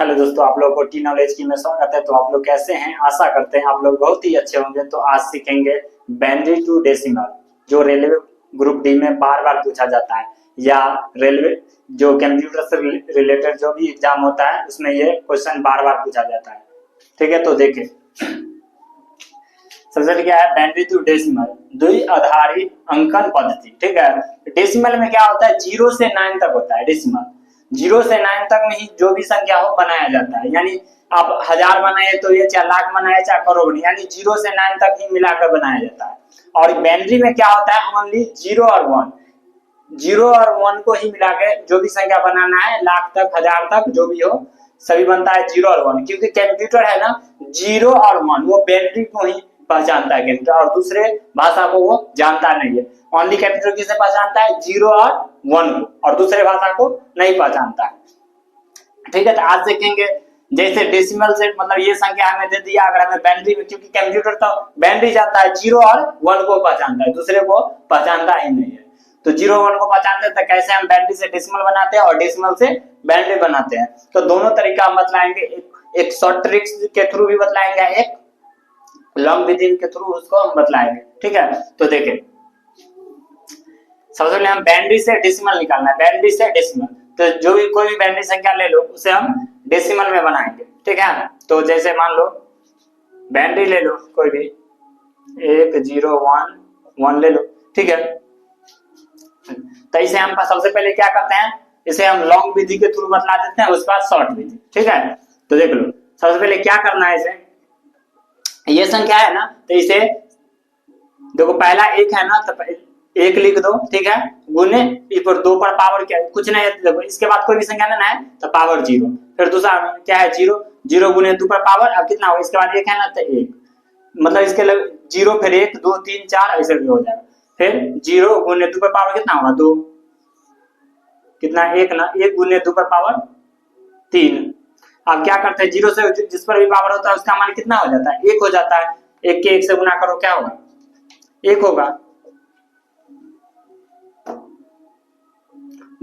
Hello दोस्तों, आप लोगों को टी नॉलेज की में स्वागत है। तो आप लोग कैसे हैं? आशा करते हैं आप लोग बहुत ही अच्छे होंगे। तो आज सीखेंगे बाइनरी टू डेसिमल, जो रेलवे ग्रुप डी में बार बार पूछा जाता है, या रेलवे जो कंप्यूटर से रिलेटेड जो भी एग्जाम होता है उसमें ये क्वेश्चन बार बार पूछा जाता है। ठीक है, तो देखिए सबसे पहले क्या है, बाइनरी टू डेसिमल द्विआधारी अंकन पद्धति। ठीक है, डेसिमल में क्या होता है, 0 से 9 तक होता है डेसिमल। 0 से 9 तक में ही जो भी संख्या हो बनाया जाता है, यानी आप 1000 बनाए तो ये, चाहे लाख बनाए चाहे करोड़, यानी 0 से 9 तक ही मिलाकर बनाया जाता है। और बाइनरी में क्या होता है, ओनली 0 और 1, 0 और 1 को ही मिला के जो भी संख्या बनाना है, लाख तक 1000 तक जो भी हो सभी बनता है 0 और 1। क्योंकि कंप्यूटर है ना, 0 और 1 वो बाइनरी को ही पहचानता है कंप्यूटर, और दूसरे भाषा को वो जानता नहीं है। ओनली कंप्यूटर किसे पहचानता है, 0 और 1 को, और दूसरे भाषा को नहीं पहचानता है। ठीक है, तो आज देखेंगे जैसे डेसिमल से मतलब ये संख्या हमें दे दिया, अगर हमें बाइनरी में, क्योंकि कंप्यूटर तो बाइनरी जानता है, 0 और 1 को पहचानता है, दूसरे को पहचानता ही नहीं है। तो 0 1 को पहचानते हैं, तो कैसे हम बाइनरी से डेसिमल बनाते हैं और डेसिमल से बाइनरी बनाते हैं, तो दोनों तरीका हम बतलाएंगे। एक शॉर्ट ट्रिक्स के थ्रू भी बतलाएंगे, एक लॉन्ग विधि के थ्रू उसको हम बतलाएंगे। ठीक है, तो देखें सबसे पहले हम बाइनरी से डेसिमल निकालना है। बाइनरी से डेसिमल, तो जो भी कोई भी बाइनरी संख्या ले लो उसे हम डेसिमल में बनाएंगे। ठीक है, तो जैसे मान लो बाइनरी ले लो कोई भी, 1 0 1 1 ले लो। ठीक है, तो इसे हम सबसे पहले क्या करते हैं, इसे हम लॉन्ग विधि के थ्रू बतला देते हैं, उसके बाद शॉर्ट विधि। ठीक है, तो देख लो सबसे पहले क्या करना है, इसे ये संख्या है ना, तो इसे देखो पहला 1 है ना, तो 1 लिख दो। ठीक है, गुने पर 2 पर पावर क्या कुछ नहीं है, देखो इसके बाद कोई भी संख्या ना है तो पावर 0। फिर दूसरा क्या है, 0 0 गुने 2 पर पावर, अब कितना होगा, इसके बाद 1 है ना तो 1, मतलब इसके 0 फिर 1 2 3 4 ऐसे भी हो जाएगा। फिर 0 गुने 2 पर पावर कितना होगा, 2, कितना 1 ना, 1 गुने 2 पर पावर 3। अब क्या करते हैं, 0 से जिस पर भी पावर होता है उसका मान कितना हो जाता है, 1 हो जाता है। 1 के 1 से गुना करो, क्या होगा, 1 होगा।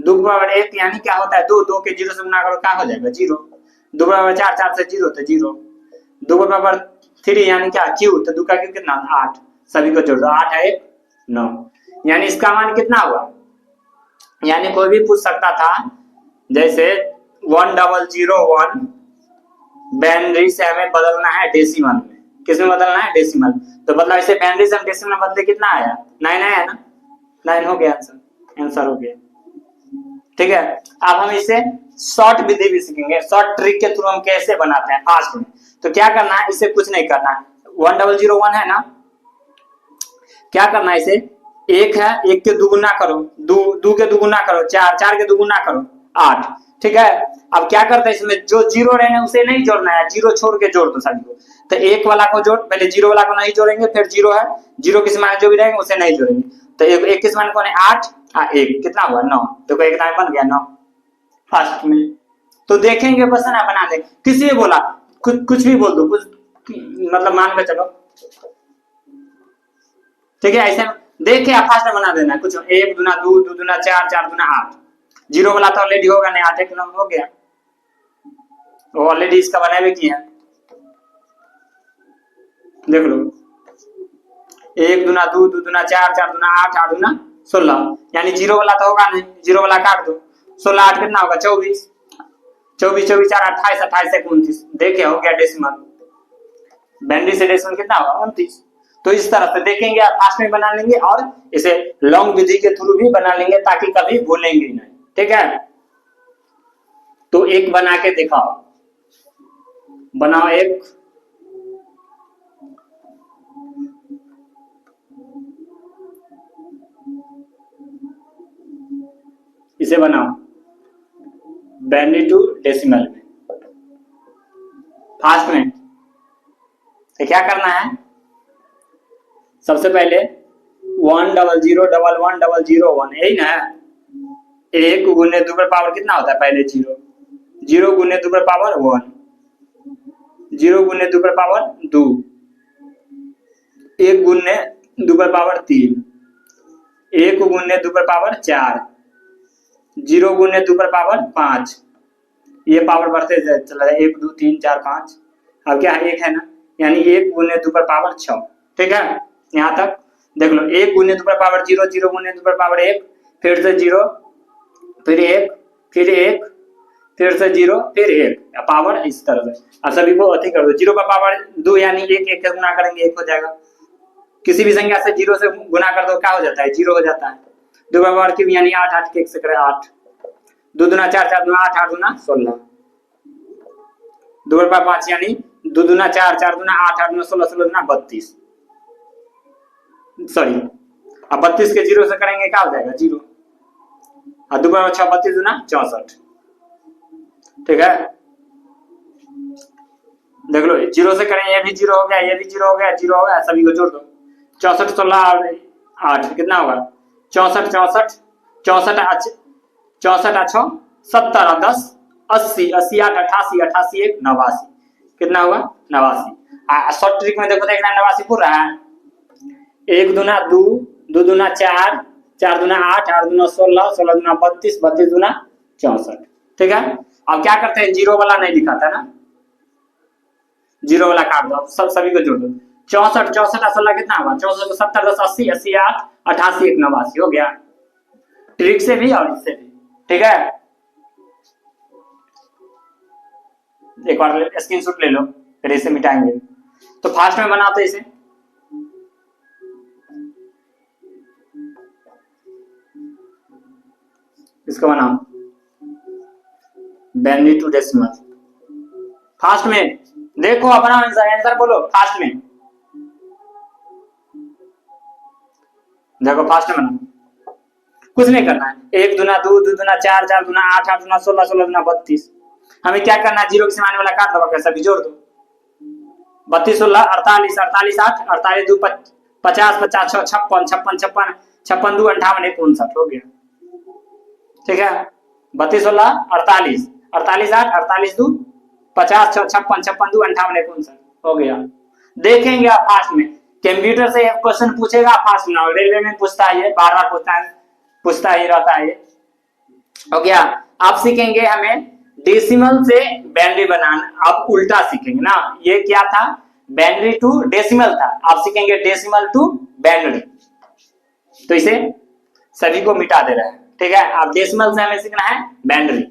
2 के पावर 1 यानी क्या होता है, 2, 2 के 0 से गुना करो, क्या हो जाएगा, 0। 2 के पावर 4, 4 से 0 तो 0। 2 के पावर 3 यानी क्या, क्यू, तो 2 का क्यू कितना, 8, सभी को जोड़ दो, 8 है 1 9, यानी इसका मान कितना हुआ। यानी कोई भी पूछ सकता था, जैसे 1001 बाइनरी से हमें बदलना है डेसिमल में, किसमें बदलना है, डेसिमल। तो मतलब इसे बाइनरी से हम डेसिमल में बदले, कितना आया, 9 आया ना, 9 हो गया आंसर हो गया। ठीक है, अब हम इसे शॉर्ट विधि भी सीखेंगे, शॉर्ट ट्रिक के थ्रू हम कैसे बनाते हैं फास्ट में। तो क्या करना है, इसे कुछ नहीं करना है, 1001 है ना, क्या करना है, इसे 1 है, 1 के दुगुना करो, 2 के दुगुना करो, 4 4 के दुगुना करो, 8। ठीक है, अब क्या करते हैं, इसमें जो 0 रहेंगे उसे नहीं जोड़ना है, 0 छोड़ के जोड़ दो सभी को। तो 1 वाला को जोड़, पहले 0 वाला को नहीं जोड़ेंगे, फिर 0 है, 0 किस मान जो भी रहेंगे उसे नहीं जोड़ेंगे। तो 1 किस मान कौन है, 8, 1 कितना हुआ, 9। देखो एक दाएं बन गया 9 फास्ट में। तो देखेंगे बस ना, बना दे, किसी ने बोला कुछ भी बोल दो, कुछ मतलब मान के चलो। ठीक है, ऐसे देख के फास्ट में बना देना, कुछ 1 दूना 2 2 दूना 4 4 दूना 8। 0 वाला तो ऑलरेडी होगा नहीं, 8 1 9 हो गया, वो ऑलरेडी इसका बनाए हुए किया, देख लो 1 दूना 2 2 दूना 4 4 दूना 8 8 दूना 16, यानी 0 वाला तो होगा नहीं, 0 वाला काट दो, 16 8 कितना होगा, 24 24 24 4 28 28 1 29, देखे हो गया डेसिमल। बाइनरी से डेसिमल कितना होगा, 29। तो इस तरह से देखेंगे, आप फास्ट में बना लेंगे, और इसे लॉन्ग विधि के थ्रू भी बना लेंगे, ताकि कभी भूलेंगे नहीं। ठीक है, तो एक बना के दिखाओ, बनाओ एक, इसे बनाओ बाइनरी टू डेसिमल में फास्ट में। तो क्या करना है, सबसे पहले 1 0 0 1 1 0 0 1, यही ना, 1 गुने 2 पर पावर कितना होता है, पहले 0, 0 गुने 2 पर पावर 1, 0 गुने 2 पर पावर 2, 1 गुने 2 पर पावर 3, 1 गुने 2 पर पावर 4, 0 गुने 2 पर पावर 5, ये पावर बढ़ते चला जाए, 1 2 3 4 5, अब क्या है 1 है ना, यानी 1 गुने 2 पर पावर 6। ठीक है, यहाँ तक देख लो, 1 गुने 2 पर पावर 0, 0 गुने 2 पर पावर 1, फिर से 0, फिर 1, फिर 1, फिर से 0, फिर 1, पावर इस तरह से। अब सभी को अति कर दो, 0 पर पावर 2 यानी 1, 1 का गुना करेंगे 1 हो जाएगा। किसी भी संख्या से 0 से गुना कर दो, क्या हो जाता है, 0 हो जाता है। 2 पर पावर क्यूब यानी 8, 8 के 1 से करे 8, 2 दूना 4, 4 दूना 8, 8 दूना 16, 2 पर पावर 5 यानी 2 दूना 4, 4 दूना 8, 8 दूना 16, 16 दूना 32, सॉरी, अब 32 के 0 से करेंगे क्या हो जाएगा, 0, और 2 पर 6, 32 दूना 64। ठीक है, देख लो 0 से करें, ये भी 0 हो गया, ये भी 0 हो गया, 0 हो गया, सभी को जोड़ दो, 64 16 8 कितना होगा, 64 64 64 64 8 70 और 10 80 80 8 88 88 1 89, कितना हुआ 89। शॉर्ट ट्रिक में देखो, देखना 89 पूरा है, 1 दूना 2, 2 दूना 4, 4 दूना 8, 8 दूना 16, 16 दूना 32, 32 दूना 64। ठीक है, अब क्या करते हैं, 0 वाला नहीं दिखाता ना, 0 वाला काट दो, सब सभी को जोड़ दो, 64 64 16 कितना होगा, 64 70 10 80 80 8 88 1 89 हो गया, ट्रिक से भी और इससे भी। ठीक है, एक बार स्क्रीनशॉट ले लो, फिर इसे मिटाएंगे। तो फास्ट में बनाते इसे, इसको बनाओ बाइनरी टू डेसिमल, फास्ट में देखो, अपना आंसर बोलो फास्ट में, देखो फास्ट में बनाओ, कुछ नहीं करना है, 1 दूना 2, 2 दूना 4, 4 दूना 8, 8 दूना 16, 16 दूना 32, हमें क्या करना है, 0 के सिमाने वाला काट दो, कैसा भी जोड़ दो, 32 16 48 48 8 48 2 50 50 56 56 56 56 2 58 59 हो गया। ठीक है, 32 16 48 48 8 48 2 50 56 56 2 58 59 हो गया। देखेंगे आप फास्ट में, कंप्यूटर से एक क्वेश्चन पूछेगा फास्ट ना, रेलवे में पूछता है, बार बार पूछता ही रहता है। हो गया, आप सीखेंगे हमें डेसिमल से बाइनरी बनाना, आप उल्टा सीखेंगे ना, ये क्या था, बाइनरी टू डेसिमल था, आप सीखेंगे डेसिमल टू बाइनरी, तो इसे सभी को मिटा दे रहा है। ठीक है, आप डेसिमल से हमें सीखना है बाइनरी।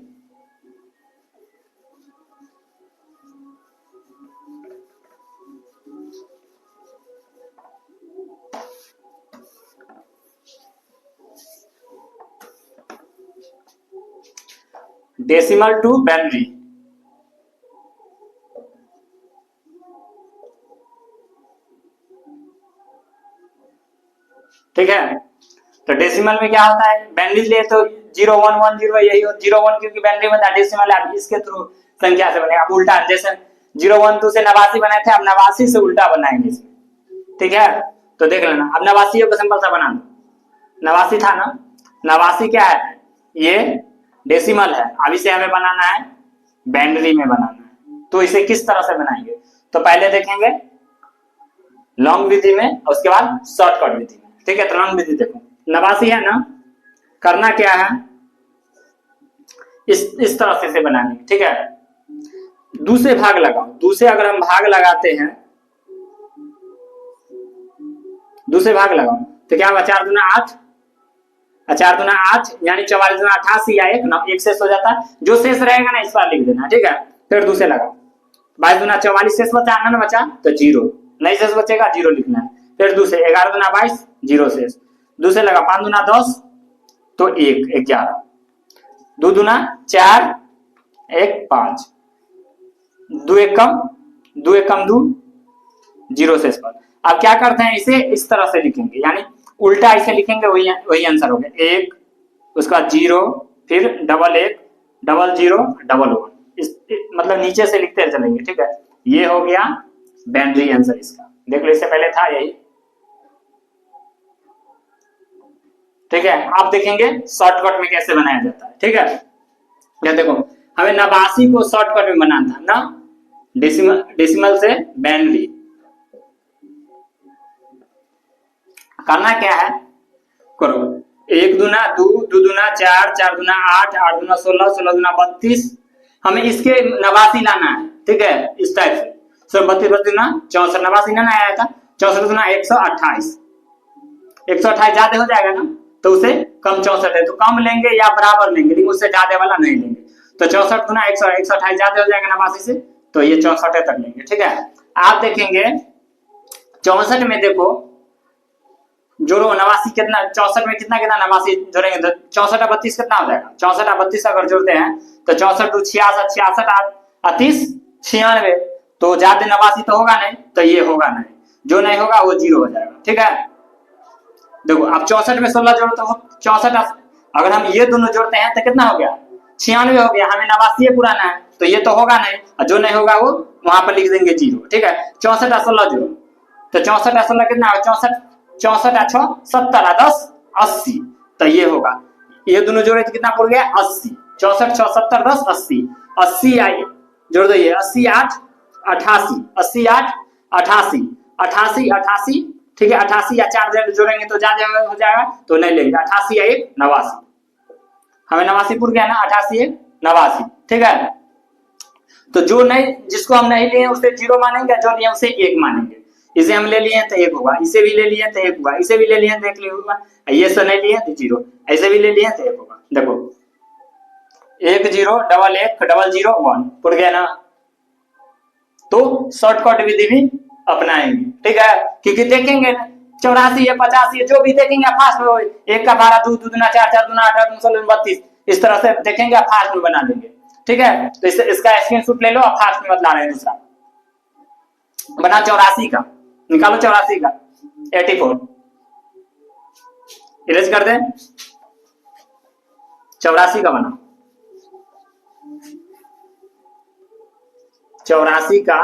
डेसिमल टू बाइनरी, ठीक है, तो डेसिमल में क्या होता है, बाइनरी लिए तो 0 1 1 0 यही हो, 0 1 क्योंकि बाइनरी में था, डेसिमल आप इसके थ्रू संख्या से बनेगा, आप उल्टा, जैसे 0 1 2 से 89 बनाए थे, अब 89 से उल्टा बनाएंगे इसमें। ठीक है, तो देख लेना, अब 89 को सिंपल सा बना दो, 89 था ना, 89 क्या है, ये डेसिमल है, अब इसे हमें बनाना है बाइनरी में बनाना है, तो इसे किस तरह से बनाएंगे, तो पहले देखेंगे लॉन्ग विधि में, उसके बाद शॉर्टकट विधि में। ठीक है, तो लॉन्ग विधि देखो, 89 है ना, करना क्या है, इस तरह से बनानी। ठीक है, दूसरे भाग लगाओ, दूसरे अगर हम भाग लगाते हैं, दूसरे भाग लगाओ तो क्या होगा, 4 दूना 8, 4 दूना 8 यानी 44 दूना 88 या 1 ना, 1 शेष हो जाता है, जो शेष रहेगा ना इस बार लिख देना। ठीक है, फिर दूसरे लगाओ, 22 दूना 44 शेष बचा ना बचा तो 0, नहीं शेष बचेगा 0 लिखना है, फिर दूसरे 11 दूना 22 0 शेष, दूसरे लगा 5 दूना 10 तो 1 11, 2 दूना 4 1 5, 2 1 कम 2 1 कम 2 0 शेष पर। अब क्या करते हैं, इसे इस तरह से लिखेंगे, यानी उल्टा इसे लिखेंगे, वही आंसर हो गया, 1 उसका 0 फिर डबल 1 डबल 0 डबल 1, मतलब नीचे से लिखते चलेंगे। ठीक है, ये हो गया बाइनरी आंसर इसका, देख लो इससे पहले था यही। ठीक है, आप देखेंगे शॉर्टकट में कैसे बनाया जाता है। ठीक है, या देखो हमें 89 को शॉर्टकट में बनाना था ना, डेसिमल से बाइनरी, करना क्या है, करो 1 दूना 2 2 दूना 4 4 दूना 8 8 दूना 16 16 दूना 32, हमें इसके नवासी लाना है, ठीक है, इस टाइप से। सर 32 32 ना 64, नवासी ना आया था, 64 गुना 128, 128 ज्यादा हो जाएगा ना, तो उसे कम 64 है तो कम लेंगे या बराबर लेंगे, लेकिन उससे ज्यादा वाला नहीं लेंगे। तो 64 गुना 128 ज्यादा हो जाएगा नवासी से, तो ये 64 तक लेंगे, ठीक है। आप देखेंगे 64 में देखो जोड़ो, नवासी कितना, 64 में कितना कितना नवासी जोड़ेंगे तो 64 और 32 कितना हो जाएगा, 64 और 32 अगर जोड़ते हैं तो 64 2 66, 66 और 30 96, तो ज्यादा नवासी तो होगा नहीं, तो ये होगा नहीं, जो नहीं होगा वो 0 हो जाएगा, ठीक है। देखो अब 64 में 16 जोड़ो तो 64, अगर हम ये दोनों जोड़ते हैं तो कितना हो गया, 96 हो गया, हमें नवासी पुराना है, तो ये तो होगा नहीं, और जो नहीं होगा वो वहां पर लिख देंगे 0, ठीक है। 64 और 16 जोड़ो तो 64 और 16 कितना होगा, 64 64 और 6 70 और 10 80, तो ये होगा, ये दोनों जोड़े तो कितना पड़ गया 80, 64 6 70 10 80, 80 आई जोड़ दो, ये 80 8 88, 80 8 88, 88 88, ठीक है। 88 या 4 जोड़ेंगे तो ज्यादा हो जाएगा, तो नहीं लेंगे, 88 या 1 89, हमें 89 पुर गया ना, 88 1 89, ठीक है। तो जो नहीं, जिसको हम नहीं लिए उसे 0 मानेंगे, जो लिए उसे 1 मानेंगे। इसे हम ले लिए तो 1 होगा, इसे भी ले लिए तो 1 होगा, इसे भी ले लिए तो 1 होगा, ये से नहीं लिए तो 0, ऐसे भी ले लिए तो 1 होगा। देखो 1 0 डबल 1 डबल 0 1 पुर गया ना, तो शॉर्टकट विधि भी अपनाएंगे, ठीक है, क्योंकि देखेंगे 84 है 85 है, जो भी देखेंगे फास्ट में, 1 का 12 2 2 दूना 4 4 दूना 8 8 16 32, इस तरह से देखेंगे, फास्ट में बना लेंगे, ठीक है। तो इसका स्क्रीनशॉट ले लो, आप फास्ट में बतला रहे हैं। दूसरा बना 84 का, निकालो 84 का 84, इरेज कर दें, 84 का बना, 84 का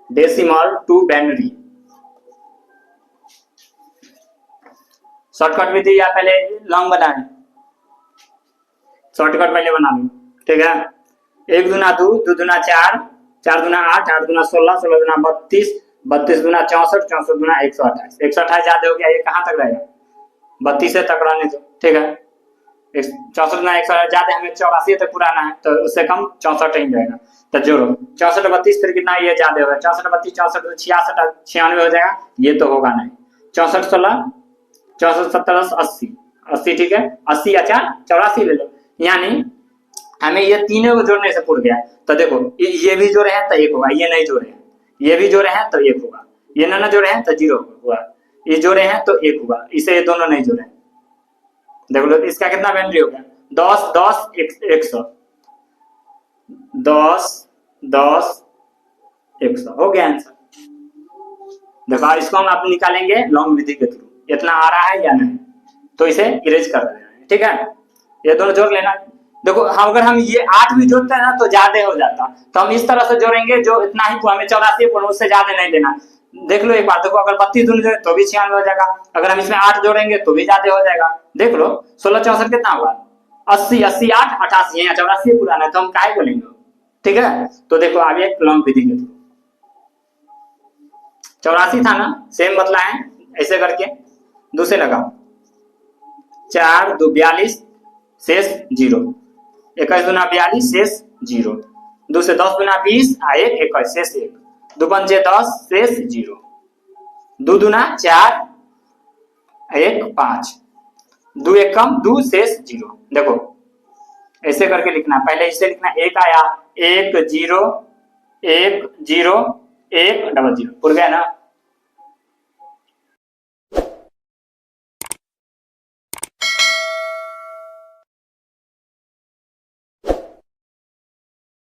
डेसिमल टू बाइनरी, शॉर्टकट विधि या पहले लॉन्ग बनाए, शॉर्टकट पहले बना लो, ठीक है। 1 दूना 2 2 दूना 4 4 दूना 8 8 दूना 16 16 दूना 32 32 दूना 64 64 दूना 128, 128 ज्यादा हो गया, ये कहां तक रहेगा, 32 से तक रहने दो, ठीक है। 64 दूना 128 ज्यादा, हमें 84 तक पुराना है, तो उससे कम 64 ही रहेगा, तो जोड़ो 64 32 फिर कितना, ये ज्यादा होगा, 64 32 64 66 96 हो जाएगा, ये तो होगा नहीं, 64 16 64 70 80 80, ठीक है, 80 या 4 84 ले लो, यानी हमें ये तीनों को जोड़ने से पूर गया। तो देखो ये भी जोड़े हैं तो 1 होगा, ये नहीं जोड़े हैं, ये भी जोड़े हैं तो 1 होगा, ये ना जोड़े हैं तो 0 होगा, ये जोड़े हैं तो 1 होगा, इसे ये दोनों नहीं जोड़े। देख लो इसका कितना बाइनरी हो गया, 10 10 100, 10 10 100 हो गया आंसर। देखो इसको हम आप निकालेंगे लॉन्ग विधि के थ्रू, इतना आ रहा है या नहीं, तो इसे इरेज कर देना है, ठीक है। ये दोनों जोड़ लेना। देखो अगर हम ये 8 भी जोड़ते हैं ना तो ज्यादा हो जाता, तो हम इस तरह से जोड़ेंगे जो इतना ही, हमें 84 उससे ज्यादा नहीं देना। देख लो एक बार, देखो अगर 32 दूनी जोड़े तो भी 96 हो जाएगा, अगर हम इसमें 8 जोड़ेंगे तो भी ज्यादा हो जाएगा। देख लो 16 64 कितना होगा, 80 80 8 88, यहाँ 84 पुराना है तो हम काहे को लेंगे, ठीक है। तो देखो आगे लॉन्ग विधि के थ्रू 84 था ना, सेम बतला है, ऐसे करके दूसरे लगाओ, 4 2 42 शेष 0, 21 दूना 42 शेष 0, 2 से 10 दूना 20 1 21 शेष 1, 2 पंचे 10 शेष 0, 2 दूना 4 1 5, 2 1 कम 2 शेष 0। देखो ऐसे करके लिखना, पहले इसे लिखना, 1 आया 1 0 1 0 1 डबल 0 पुर गया ना,